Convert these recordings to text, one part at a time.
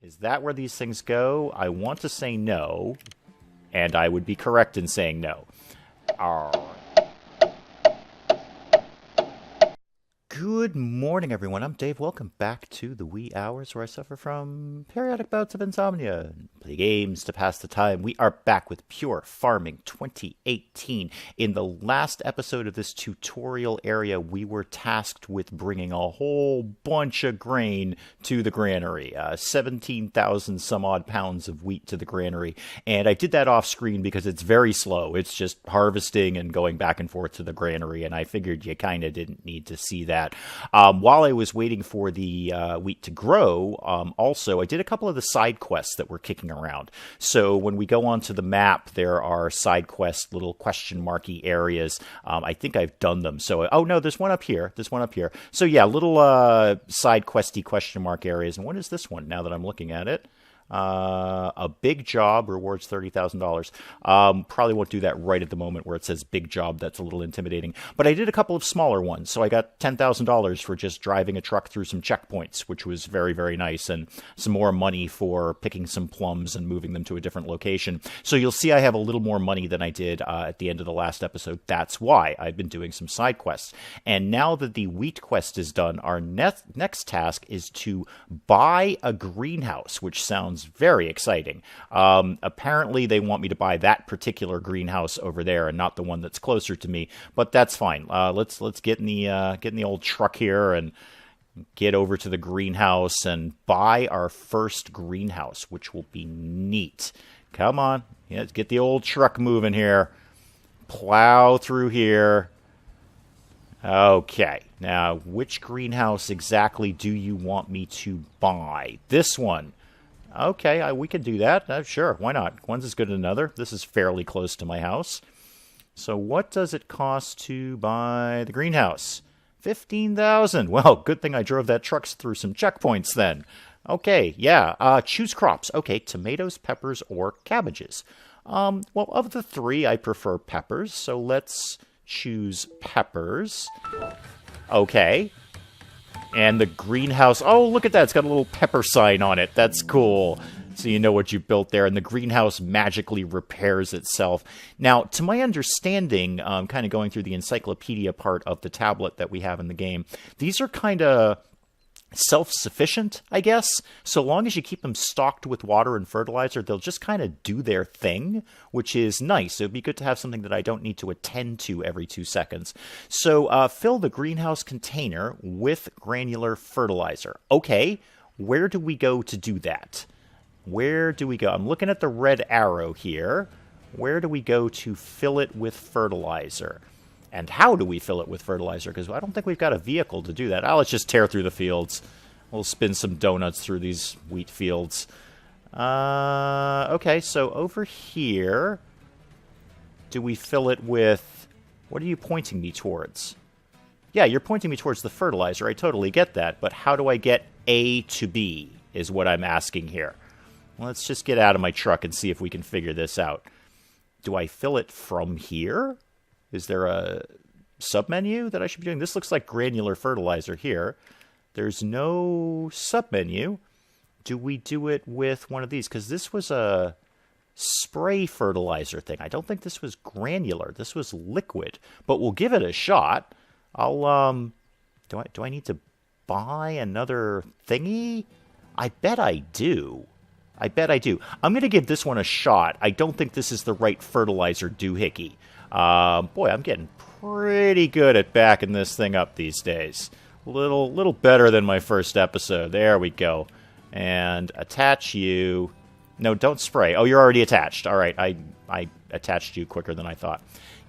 Is that where these things go? I want to say no, and I would be correct in saying no. Good morning, everyone. I'm Dave. Welcome back to the wee hours where I suffer from periodic bouts of insomnia and play games to pass the time. We are back with Pure Farming 2018. In the last episode of this tutorial area, we were tasked with bringing a whole bunch of grain to the granary. 17,000 some odd pounds of wheat to the granary. And I did that off screen because it's very slow. It's just harvesting and going back and forth to the granary. And I figured you kind of didn't need to see that. While I was waiting for the wheat to grow, also, I did a couple of the side quests that were kicking around. So when we go onto the map, there are side quests, little question marky areas. I think I've done them. So, oh no, there's one up here. There's one up here. So yeah, little side questy question mark areas. And what is this one now that I'm looking at it? A big job rewards $30,000. Probably won't do that right at the moment where it says big job. That's a little intimidating. But I did a couple of smaller ones. So I got $10,000 for just driving a truck through some checkpoints, which was very, very nice. And some more money for picking some plums and moving them to a different location. So you'll see I have a little more money than I did at the end of the last episode. That's why I've been doing some side quests. And now that the wheat quest is done, our next task is to buy a greenhouse, which sounds very exciting. Apparently they want me to buy that particular greenhouse over there and not the one that's closer to me, but that's fine. Let's get in the old truck here and get over to the greenhouse and buy our first greenhouse, which will be neat. Come on, let's get the old truck moving here. Plow through here. Okay, now which greenhouse exactly do you want me to buy? This one. Okay, we can do that. Sure, why not? One's as good as another. This is fairly close to my house. So what does it cost to buy the greenhouse? $15,000. Well, good thing I drove that truck through some checkpoints then. Okay, yeah. Choose crops. Okay, tomatoes, peppers, or cabbages. Well, of the three, I prefer peppers, so let's choose peppers. Okay. And the greenhouse, oh, look at that. It's got a little pepper sign on it. That's cool. So you know what you built there. And the greenhouse magically repairs itself. Now, to my understanding, kind of going through the encyclopedia part of the tablet that we have in the game, these are kind of self-sufficient, I guess. So long as you keep them stocked with water and fertilizer, they'll just kind of do their thing, which is nice. It would be good to have something that I don't need to attend to every 2 seconds. So fill the greenhouse container with granular fertilizer. Okay, where do we go to do that? Where do we go? I'm looking at the red arrow here. Where do we go to fill it with fertilizer? And how do we fill it with fertilizer? Because I don't think we've got a vehicle to do that. Let's just tear through the fields. We'll spin some donuts through these wheat fields. Okay, so over here, do we fill it with... What are you pointing me towards? Yeah, you're pointing me towards the fertilizer. I totally get that. But how do I get A to B is what I'm asking here. Let's just get out of my truck and see if we can figure this out. Do I fill it from here? Is there a submenu that I should be doing? This looks like granular fertilizer here. There's no submenu. Do we do it with one of these? Because this was a spray fertilizer thing. I don't think this was granular. This was liquid. But we'll give it a shot. I'll, do I need to buy another thingy? I bet I do. I bet I do. I'm going to give this one a shot. I don't think this is the right fertilizer doohickey. Boy, I'm getting pretty good at backing this thing up these days. Little better than my first episode. There we go. And attach you. No, don't spray. Oh, you're already attached. All right, I attached you quicker than I thought.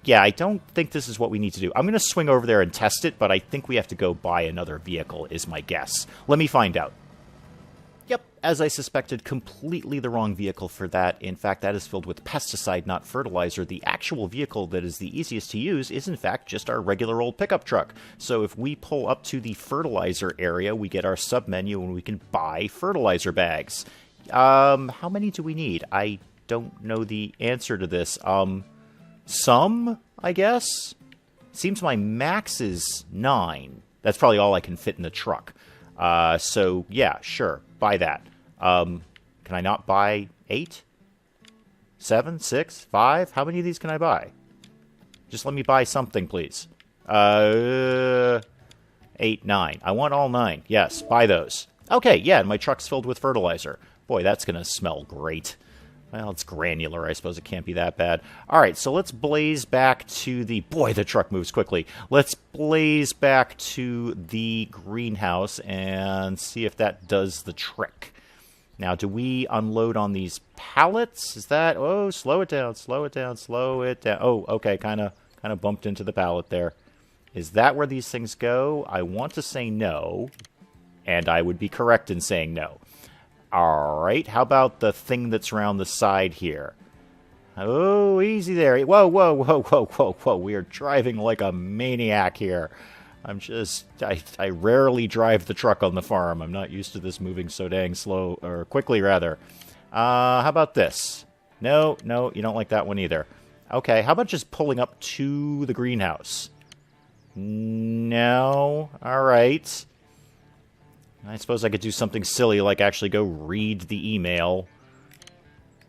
Yeah, I don't think this is what we need to do. I'm going to swing over there and test it, but I think we have to go buy another vehicle, is my guess. Let me find out. Yep, as I suspected, completely the wrong vehicle for that. In fact, that is filled with pesticide, not fertilizer. The actual vehicle that is the easiest to use is, in fact, just our regular old pickup truck. So if we pull up to the fertilizer area, we get our submenu and we can buy fertilizer bags. How many do we need? I don't know the answer to this. Some, I guess? Seems my max is 9. That's probably all I can fit in the truck. So, yeah, sure. Buy that. Can I not buy 8? 7? 6? 5? How many of these can I buy? Just let me buy something, please. 8, 9. I want all 9. Yes, buy those. Okay, yeah, and my truck's filled with fertilizer. Boy, that's going to smell great. Well, it's granular. I suppose it can't be that bad. All right, so let's blaze back to the... Boy, the truck moves quickly. Let's blaze back to the greenhouse and see if that does the trick. Now, do we unload on these pallets? Is that... Oh, slow it down, slow it down, slow it down. Oh, okay, kind of bumped into the pallet there. Is that where these things go? I want to say no, and I would be correct in saying no. All right, how about the thing that's around the side here? Oh, easy there. Whoa, whoa, whoa, whoa, whoa, whoa. We are driving like a maniac here. I rarely drive the truck on the farm. I'm not used to this moving so dang slow, or quickly, rather. How about this? No, you don't like that one either. Okay, how about just pulling up to the greenhouse? No, all right. I suppose I could do something silly like actually go read the email.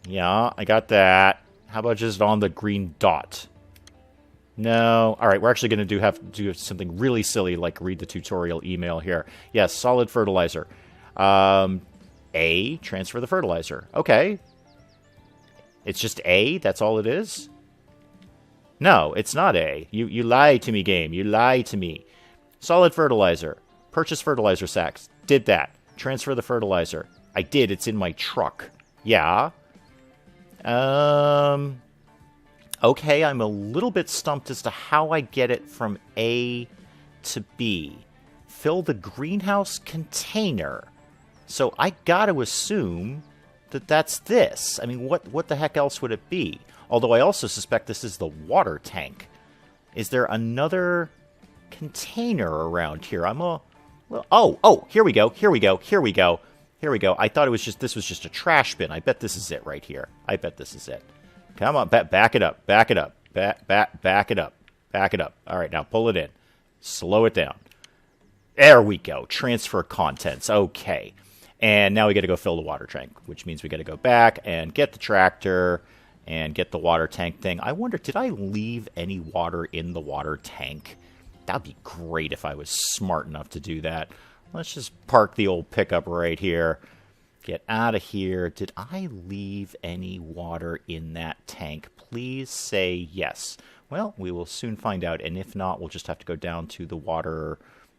Yeah, I got that. How about just on the green dot? No. All right, we're actually going to have to do something really silly like read the tutorial email here. Yes, solid fertilizer. A, transfer the fertilizer. Okay. It's just A? That's all it is? No, it's not A. You lied to me, game. You lied to me. Solid fertilizer. Purchase fertilizer sacks. Did that. Transfer the fertilizer. I did. It's in my truck. Yeah. Okay, I'm a little bit stumped as to how I get it from A to B. Fill the greenhouse container. So I gotta assume that that's this. I mean, what the heck else would it be? Although I also suspect this is the water tank. Is there another container around here? Oh, here we go. I thought this was just a trash bin. I bet this is it right here. I bet this is it. Come on, back it up. Back it up. Back it up. All right, now pull it in. Slow it down. There we go. Transfer contents. Okay. And now we got to go fill the water tank, which means we got to go back and get the tractor and get the water tank thing. I wonder, did I leave any water in the water tank? That'd be great if I was smart enough to do that. Let's just park the old pickup right here. Get out of here. Did I leave any water in that tank? Please say yes. Well, we will soon find out. And if not, we'll just have to go down to the water,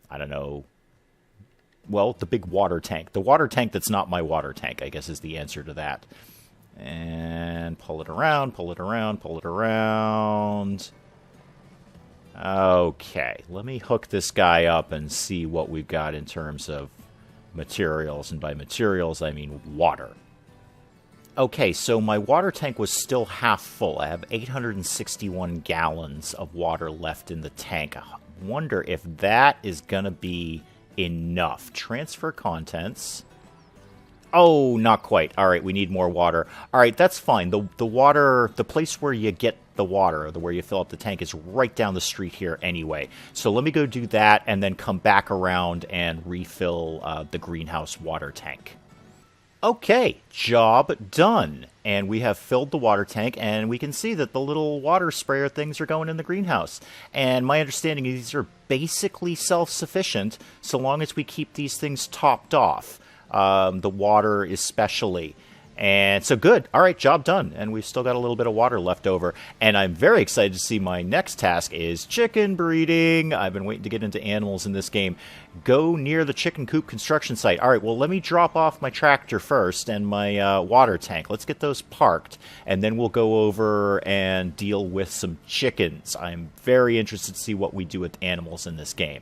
I don't know. Well, the big water tank. The water tank that's not my water tank, I guess, is the answer to that. And pull it around. Okay, let me hook this guy up and see what we've got in terms of materials. And by materials, I mean water. Okay, so my water tank was still half full. I have 861 gallons of water left in the tank. I wonder if that is going to be enough. Transfer contents. Oh, not quite. All right, we need more water. All right, that's fine. The water, the place where you get the water, where you fill up the tank, is right down the street here anyway. So let me go do that and then come back around and refill the greenhouse water tank. Okay, job done. And we have filled the water tank, and we can see that the little water sprayer things are going in the greenhouse. And my understanding is these are basically self-sufficient so long as we keep these things topped off. The water especially. And so good. All right, job done. And we've still got a little bit of water left over. And I'm very excited to see my next task is chicken breeding. I've been waiting to get into animals in this game. Go near the chicken coop construction site. All right, well, let me drop off my tractor first and my water tank. Let's get those parked. And then we'll go over and deal with some chickens. I'm very interested to see what we do with animals in this game.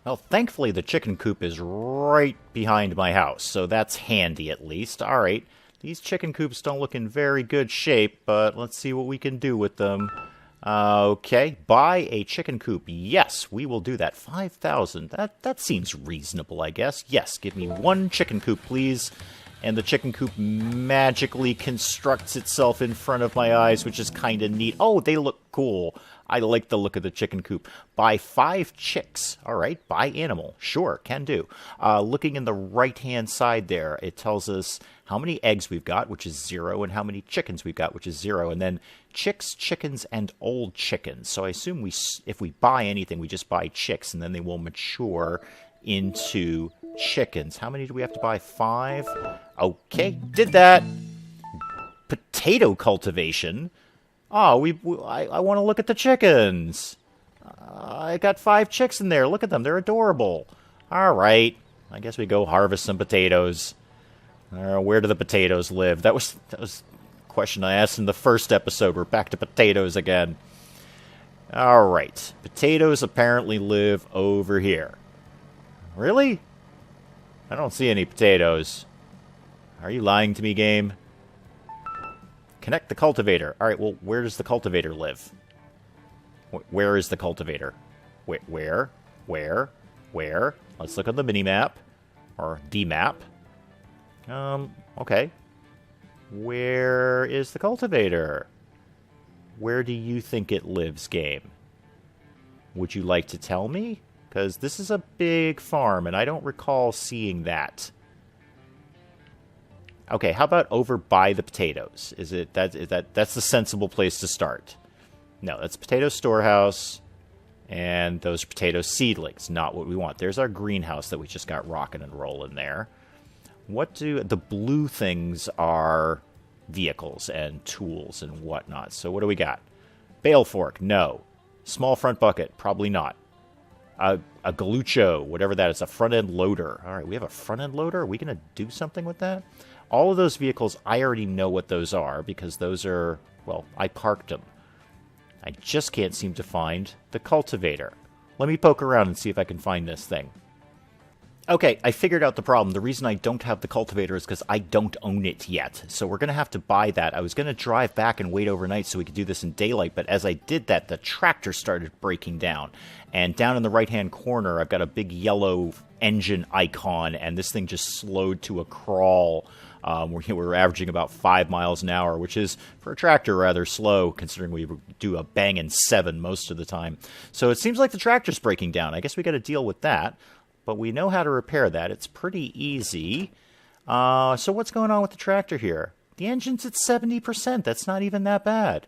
Well, thankfully, the chicken coop is right behind my house, so that's handy at least. All right, these chicken coops don't look in very good shape, but let's see what we can do with them. Okay, buy a chicken coop. Yes, we will do that. 5,000. That seems reasonable, I guess. Yes, give me one chicken coop, please. And the chicken coop magically constructs itself in front of my eyes, which is kind of neat. Oh, they look cool. I like the look of the chicken coop. Buy 5 chicks. All right, buy animal. Sure, can do. Looking in the right-hand side there, it tells us how many eggs we've got, which is 0, and how many chickens we've got, which is 0. And then chicks, chickens, and old chickens. So I assume if we buy anything, we just buy chicks, and then they will mature into chickens. How many do we have to buy? 5. Okay, did that. Potato cultivation. Oh, I want to look at the chickens. I got 5 chicks in there. Look at them. They're adorable. All right. I guess we go harvest some potatoes. Where do the potatoes live? That was a question I asked in the first episode. We're back to potatoes again. All right. Potatoes apparently live over here. Really? I don't see any potatoes. Are you lying to me, game? Connect the cultivator. All right, well, where does the cultivator live? Where is the cultivator? Where? Let's look on the mini-map. Or D-map. Okay. Where is the cultivator? Where do you think it lives, game? Would you like to tell me? Because this is a big farm, and I don't recall seeing that. Okay, how about over by the potatoes? That's the sensible place to start? No, that's potato storehouse, and those potato seedlings. Not what we want. There's our greenhouse that we just got rocking and rolling there. The blue things are vehicles and tools and whatnot. So what do we got? Bale fork, no. Small front bucket, probably not. A galucho, whatever that is, a front end loader. All right, we have a front end loader. Are we going to do something with that? All of those vehicles, I already know what those are because those are, well, I parked them. I just can't seem to find the cultivator. Let me poke around and see if I can find this thing. Okay, I figured out the problem. The reason I don't have the cultivator is because I don't own it yet. So we're going to have to buy that. I was going to drive back and wait overnight so we could do this in daylight, but as I did that, the tractor started breaking down. And down in the right-hand corner, I've got a big yellow engine icon, and this thing just slowed to a crawl. We're averaging about 5 miles an hour, which is, for a tractor, rather slow, considering we do a banging 7 most of the time. So it seems like the tractor's breaking down. I guess we got to deal with that. But we know how to repair that. It's pretty easy. So what's going on with the tractor here? The engine's at 70%. That's not even that bad.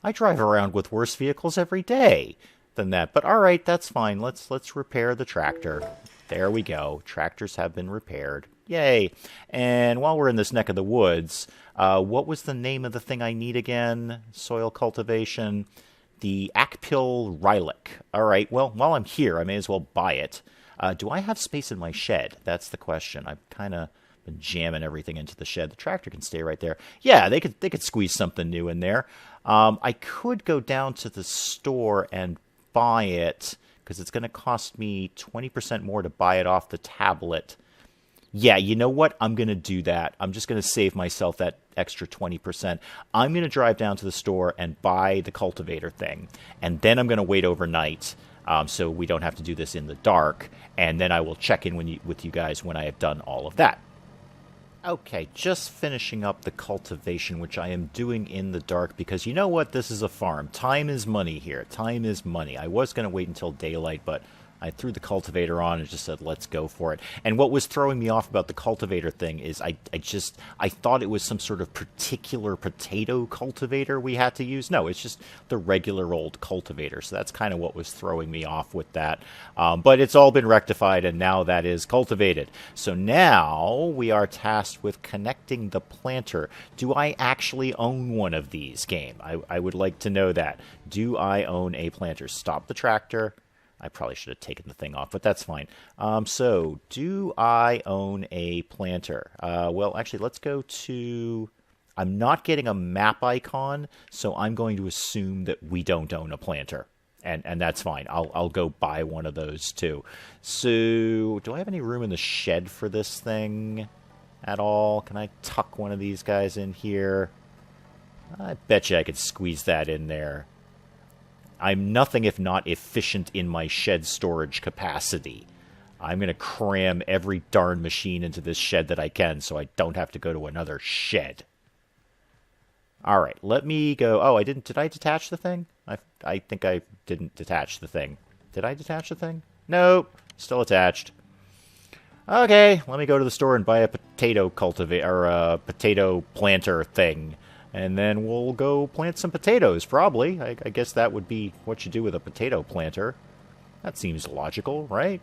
I drive around with worse vehicles every day than that. But all right, that's fine. Let's repair the tractor. There we go. Tractors have been repaired. Yay. And while we're in this neck of the woods, what was the name of the thing I need again? Soil cultivation. The Akpil Rylic. All right, well, while I'm here, I may as well buy it. Do I have space in my shed? That's the question. I've kind of been jamming everything into the shed. The tractor can stay right there. Yeah, they could squeeze something new in there. I could go down to the store and buy it because it's going to cost me 20% more to buy it off the tablet. Yeah, you know what? I'm going to do that. I'm just going to save myself that extra 20%. I'm going to drive down to the store and buy the cultivator thing, and then I'm going to wait overnight. So we don't have to do this in the dark, and then I will check in with you guys when I have done all of that. Okay, just finishing up the cultivation, which I am doing in the dark, because you know what? This is a farm. Time is money here. Time is money. I was going to wait until daylight, but I threw the cultivator on and just said, let's go for it. And what was throwing me off about the cultivator thing is I thought it was some sort of particular potato cultivator we had to use. No, it's just the regular old cultivator. So that's kind of what was throwing me off with that. But it's all been rectified, and now that is cultivated. So now we are tasked with connecting the planter. Do I actually own one of these, game? I would like to know that. Do I own a planter? Stop the tractor. I probably should have taken the thing off, but that's fine. So, do I own a planter? Well, actually, let's go to... I'm not getting a map icon, so I'm going to assume that we don't own a planter. And that's fine. I'll go buy one of those, too. So, do I have any room in the shed for this thing at all? Can I tuck one of these guys in here? I bet you I could squeeze that in there. I'm nothing if not efficient in my shed storage capacity. I'm going to cram every darn machine into this shed that I can so I don't have to go to another shed. All right, let me go. Oh, I didn't. Did I detach the thing? I think I didn't detach the thing. Did I detach the thing? Nope. Still attached. Okay, let me go to the store and buy a potato cultivator, or a potato planter thing. And then we'll go plant some potatoes, probably. I guess that would be what you do with a potato planter. That seems logical, right?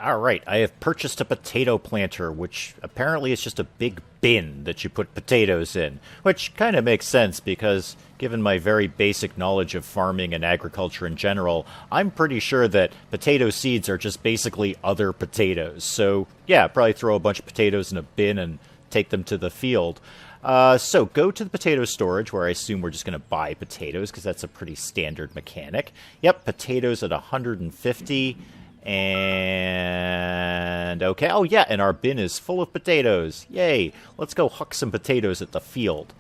Alright, I have purchased a potato planter, which apparently is just a big bin that you put potatoes in. Which kind of makes sense, because given my very basic knowledge of farming and agriculture in general, I'm pretty sure that potato seeds are just basically other potatoes. So, yeah, probably throw a bunch of potatoes in a bin and take them to the field. So, go to the potato storage, where I assume we're just going to buy potatoes, because that's a pretty standard mechanic. Yep, potatoes at 150. And okay, oh yeah, and our bin is full of potatoes. Yay, let's go huck some potatoes at the field.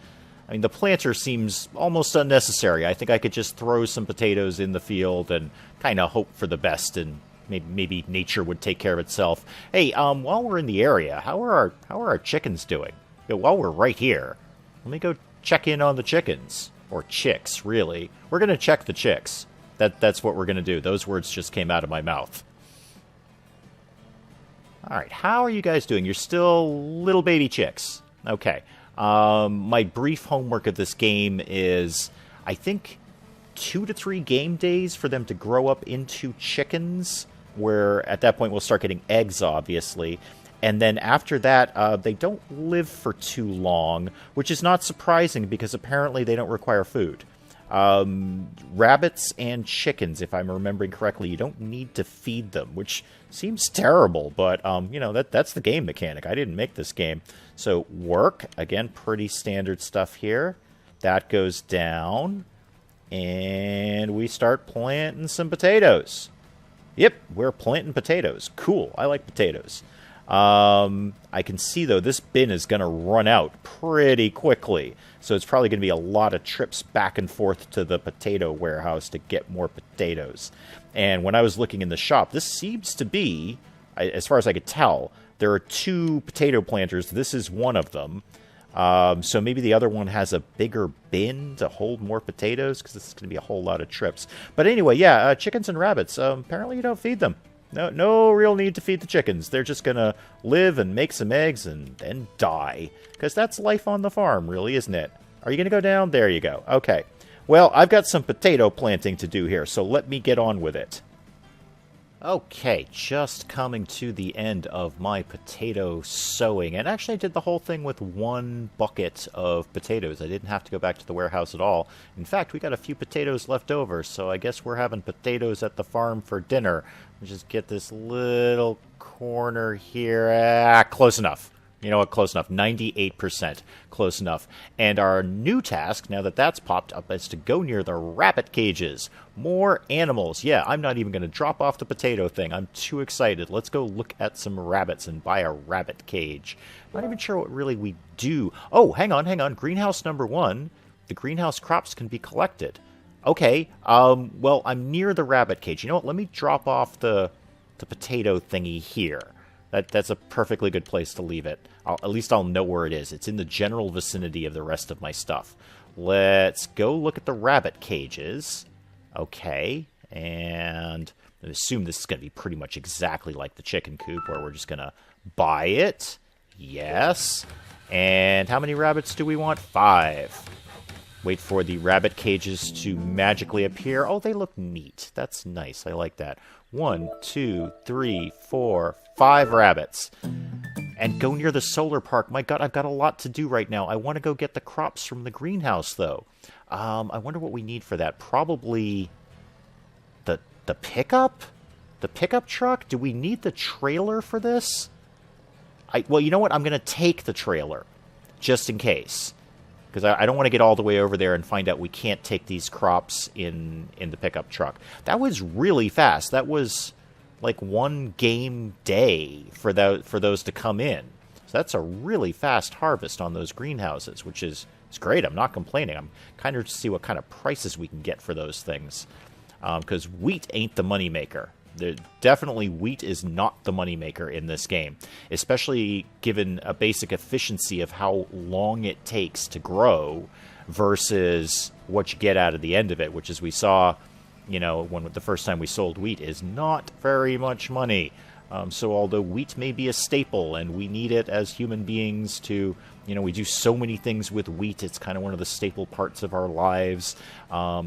I mean, the planter seems almost unnecessary. I think I could just throw some potatoes in the field and kind of hope for the best, and maybe nature would take care of itself. Hey, while we're in the area, how are our chickens doing? You know, while we're right here, let me go check in on the chickens. Or chicks, really. We're going to check the chicks. That's what we're going to do. Those words just came out of my mouth. Alright, how are you guys doing? You're still little baby chicks. Okay. My brief homework of this game is, I think, 2 to 3 game days for them to grow up into chickens, where at that point we'll start getting eggs, obviously. And then after that, they don't live for too long, which is not surprising because apparently they don't require food. Rabbits and chickens, if I'm remembering correctly, you don't need to feed them, which seems terrible, but, you know, that's the game mechanic. I didn't make this game. So, work, again, pretty standard stuff here. That goes down, and we start planting some potatoes. Yep, we're planting potatoes. Cool, I like potatoes. I can see, though, this bin is going to run out pretty quickly. So it's probably going to be a lot of trips back and forth to the potato warehouse to get more potatoes. And when I was looking in the shop, this seems to be, as far as I could tell, there are 2 potato planters. This is one of them. So maybe the other one has a bigger bin to hold more potatoes, because this is going to be a whole lot of trips. But anyway, yeah, chickens and rabbits, apparently you don't feed them. No real need to feed the chickens. They're just going to live and make some eggs and then die. Because that's life on the farm, really, isn't it? Are you going to go down? There you go. Okay. Well, I've got some potato planting to do here, so let me get on with it. Okay, just coming to the end of my potato sowing. And actually I did the whole thing with 1 bucket of potatoes. I didn't have to go back to the warehouse at all. In fact, we got a few potatoes left over, so I guess we're having potatoes at the farm for dinner. Let's just get this little corner here. Close enough. You know what? Close enough. 98%. Close enough. And our new task, now that that's popped up, is to go near the rabbit cages. More animals. Yeah, I'm not even going to drop off the potato thing. I'm too excited. Let's go look at some rabbits and buy a rabbit cage. I'm not even sure what really we do. Oh, hang on. Greenhouse number 1. The greenhouse crops can be collected. Okay, well, I'm near the rabbit cage. You know what? Let me drop off the potato thingy here. That's a perfectly good place to leave it. At least I'll know where it is. It's in the general vicinity of the rest of my stuff. Let's go look at the rabbit cages. Okay, and I assume this is going to be pretty much exactly like the chicken coop, where we're just going to buy it. Yes. And how many rabbits do we want? 5. Wait for the rabbit cages to magically appear. Oh, they look neat. That's nice. I like that. 1, 2, 3, 4, 5 rabbits. And go near the solar park. My God, I've got a lot to do right now. I want to go get the crops from the greenhouse, though. I wonder what we need for that. Probably the pickup? The pickup truck? Do we need the trailer for this? Well, you know what? I'm going to take the trailer, just in case. Because I don't want to get all the way over there and find out we can't take these crops in the pickup truck. That was really fast. That was like 1 game day for those to come in. So that's a really fast harvest on those greenhouses, which is great. I'm not complaining. I'm kind of to see what kind of prices we can get for those things. Because wheat ain't the moneymaker. Definitely wheat is not the moneymaker in this game, especially given a basic efficiency of how long it takes to grow versus what you get out of the end of it, which, as we saw, when the first time we sold wheat, is not very much money. So although wheat may be a staple and we need it as human beings to, we do so many things with wheat, it's kind of one of the staple parts of our lives,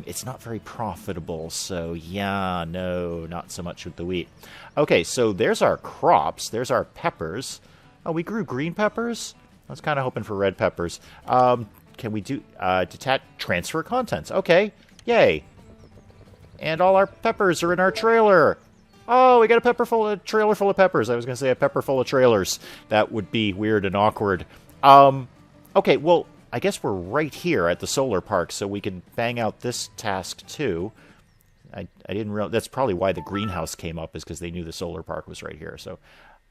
it's not very profitable. So yeah, no, not so much with the wheat. Okay, so there's our crops. There's our peppers. Oh, we grew green peppers? I was kind of hoping for red peppers. Can we do detach transfer contents? Okay, yay. And all our peppers are in our trailer. Oh, we got a trailer full of peppers. I was going to say a pepper full of trailers. That would be weird and awkward. Okay, well, I guess we're right here at the solar park, so we can bang out this task too. I didn't realize that's probably why the greenhouse came up, is because they knew the solar park was right here. So,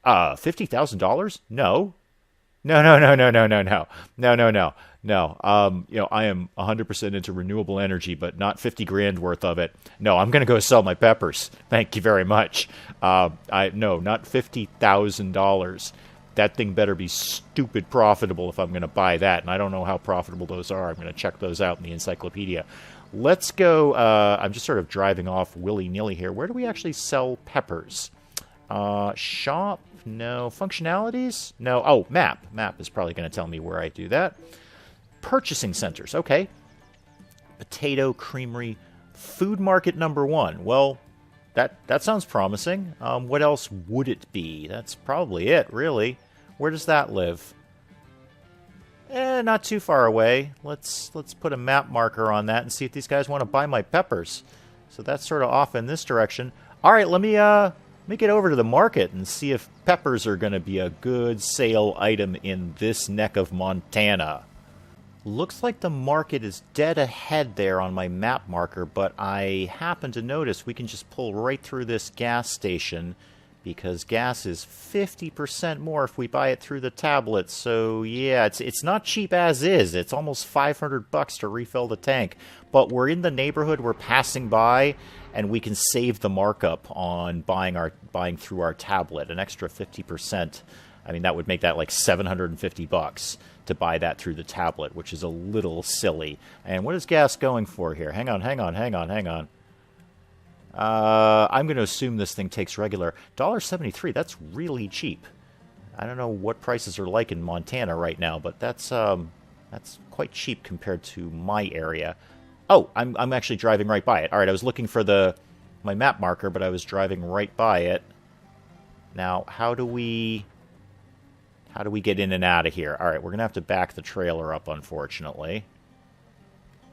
$50,000? No. No. I am 100% into renewable energy, but not 50 grand worth of it. No, I'm going to go sell my peppers. Thank you very much. No, not $50,000. That thing better be stupid profitable if I'm going to buy that. And I don't know how profitable those are. I'm going to check those out in the encyclopedia. Let's go. I'm just sort of driving off willy-nilly here. Where do we actually sell peppers? Shop? No. Functionalities? No. Oh, map. Map is probably going to tell me where I do that. Purchasing centers. Okay. Potato Creamery. Food Market number 1. Well, that sounds promising. What else would it be? That's probably it, really. Where does that live? Not too far away. Let's put a map marker on that and see if these guys want to buy my peppers. So that's sort of off in this direction. All right, let me get over to the market and see if peppers are going to be a good sale item in this neck of Montana. Looks like the market is dead ahead there on my map marker, but I happen to notice we can just pull right through this gas station because gas is 50% more if we buy it through the tablet. So yeah, it's not cheap as is. It's almost $500 to refill the tank. But we're in the neighborhood, we're passing by, and we can save the markup on buying through our tablet, an extra 50%. I mean, that would make that like $750 to buy that through the tablet, which is a little silly. And what is gas going for here? Hang on. I'm going to assume this thing takes regular. $1.73, that's really cheap. I don't know what prices are like in Montana right now, but that's quite cheap compared to my area. Oh, I'm actually driving right by it. All right, I was looking for my map marker, but I was driving right by it. Now, how do we get in and out of here? All right, we're going to have to back the trailer up, unfortunately.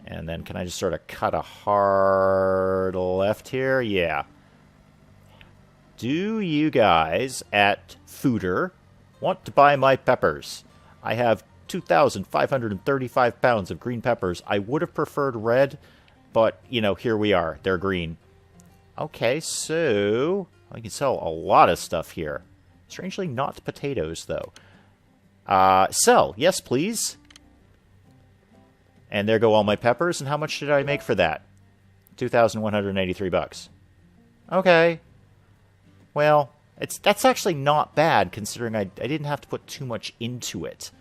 And then can I just sort of cut a hard left here? Yeah. Do you guys at Fooder want to buy my peppers? I have 2,535 pounds of green peppers. I would have preferred red, but, here we are. They're green. Okay, so I can sell a lot of stuff here. Strangely, not potatoes, though. Sell. Yes, please. And there go all my peppers. And how much did I make for that? $2,183. Okay. Well, that's actually not bad, considering I didn't have to put too much into it.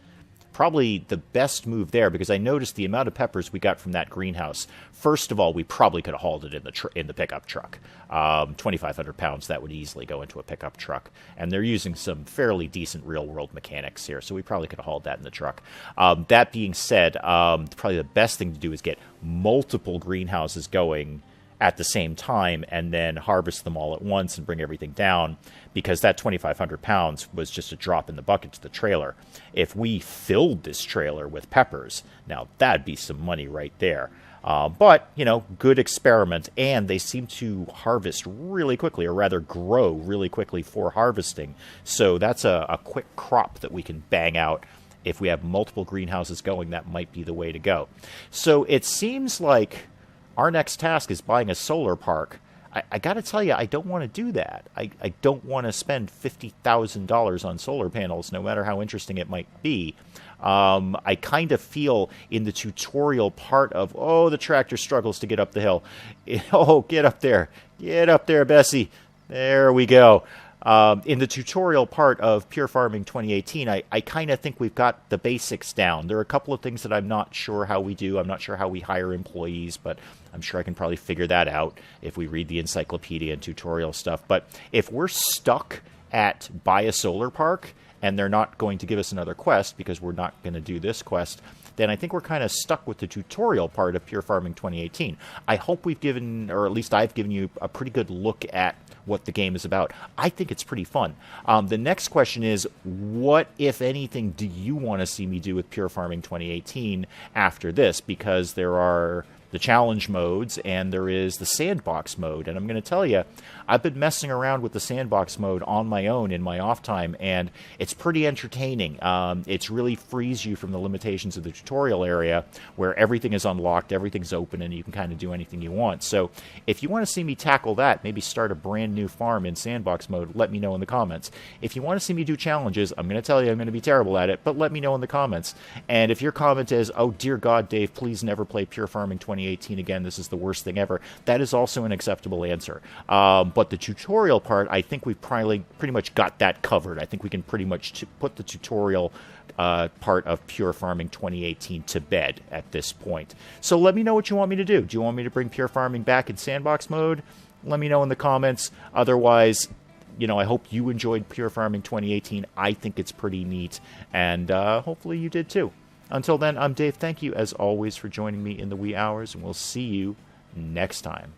Probably the best move there, because I noticed the amount of peppers we got from that greenhouse. First of all, we probably could have hauled it in the pickup truck. 2,500 pounds, that would easily go into a pickup truck. And they're using some fairly decent real-world mechanics here, so we probably could have hauled that in the truck. That being said, probably the best thing to do is get multiple greenhouses going at the same time and then harvest them all at once and bring everything down, because that 2,500 pounds was just a drop in the bucket to the trailer. If we filled this trailer with peppers, now that'd be some money right there. But, good experiment, and they seem to harvest really quickly, or rather grow really quickly for harvesting. So that's a quick crop that we can bang out. If we have multiple greenhouses going, that might be the way to go. So it seems like our next task is buying a solar park. I got to tell you, I don't want to do that. I don't want to spend $50,000 on solar panels, no matter how interesting it might be. I kind of feel in the tutorial part of, the tractor struggles to get up the hill. Oh, get up there. Get up there, Bessie. There we go. In the tutorial part of Pure Farming 2018, I kind of think we've got the basics down. There are a couple of things that I'm not sure how we do. I'm not sure how we hire employees, but I'm sure I can probably figure that out if we read the encyclopedia and tutorial stuff. But if we're stuck at buy a solar park and they're not going to give us another quest because we're not going to do this quest, then I think we're kind of stuck with the tutorial part of Pure Farming 2018. I hope we've given, or at least I've given you a pretty good look at what the game is about. I think it's pretty fun. The next question is, what, if anything, do you want to see me do with Pure Farming 2018 after this? Because there are the challenge modes and there is the sandbox mode. And I'm going to tell you, I've been messing around with the sandbox mode on my own in my off time, and it's pretty entertaining. It really frees you from the limitations of the tutorial area where everything is unlocked, everything's open, and you can kind of do anything you want. So if you want to see me tackle that, maybe start a brand new farm in sandbox mode, let me know in the comments. If you want to see me do challenges, I'm going to tell you I'm going to be terrible at it, but let me know in the comments. And if your comment is, oh dear God, Dave, please never play Pure Farming 2018 again, this is the worst thing ever, that is also an acceptable answer. But the tutorial part, I think we've probably pretty much got that covered. I think we can pretty much put the tutorial part of Pure Farming 2018 to bed at this point. So let me know what you want me to do. Do you want me to bring Pure Farming back in sandbox mode? Let me know in the comments. Otherwise, I hope you enjoyed Pure Farming 2018. I think it's pretty neat, and hopefully you did too. Until then, I'm Dave. Thank you, as always, for joining me in the wee hours, and we'll see you next time.